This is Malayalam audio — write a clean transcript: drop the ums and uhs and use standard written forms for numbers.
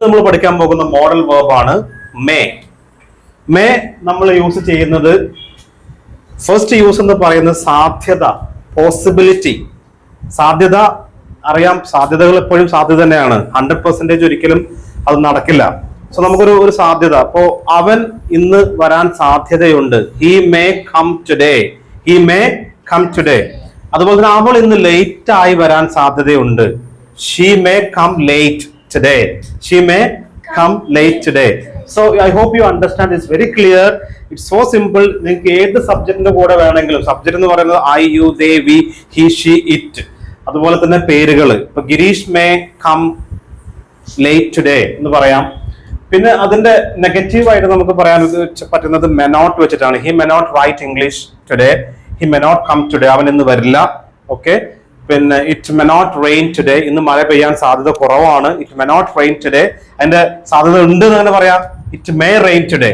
നമ്മൾ പഠിക്കാൻ പോകുന്ന മോഡൽ വേർബ് ആണ് മേ. മേ നമ്മൾ യൂസ് ചെയ്യുന്നത് ഫസ്റ്റ് യൂസ് എന്ന് പറയുന്നത് സാധ്യത, പോസിബിലിറ്റി. സാധ്യത അറിയാം, സാധ്യതകൾ എപ്പോഴും സാധ്യത തന്നെയാണ്. 100% ഒരിക്കലും അത് നടക്കില്ല. സോ നമുക്കൊരു സാധ്യത, അപ്പോ അവൻ ഇന്ന് വരാൻ സാധ്യതയുണ്ട്. He may come today, he may come today. അതുപോലെ തന്നെ അവൾ ഇന്ന് ലേറ്റ് ആയി വരാൻ സാധ്യതയുണ്ട്. She may come late today, she may come late today. So I hope you understand. It's very clear, it's so simple. നിങ്ങൾക്ക് ഏത് സബ്ജക്റ്റിന്റെ കൂടെ വേണമെങ്കിലും, സബ്ജക്റ്റ് എന്ന് പറയുന്നത് I, you, they, we, he, she, it. അതുപോലെ തന്നെ പേരുകൾ, ഇപ്പൊ Girish may come late today എന്ന് പറയാം. പിന്നെ അതിന്റെ നെഗറ്റീവ് ആയിട്ട് നമുക്ക് പറയാൻ പറ്റുന്നത് മെ നോട്ട് വെച്ചിട്ടാണ്. He may not write English today, he may not come today, അവൻ ഇന്ന് വരില്ല. ഓക്കെ. പിന്നെ it may not rain today, ഇന്ന് മഴ പെയ്യാൻ സാധ്യത കുറവാണ്. It may not rain today, അതിന്റെ സാധ്യത ഉണ്ട് എന്ന് പറയാം. It may rain today.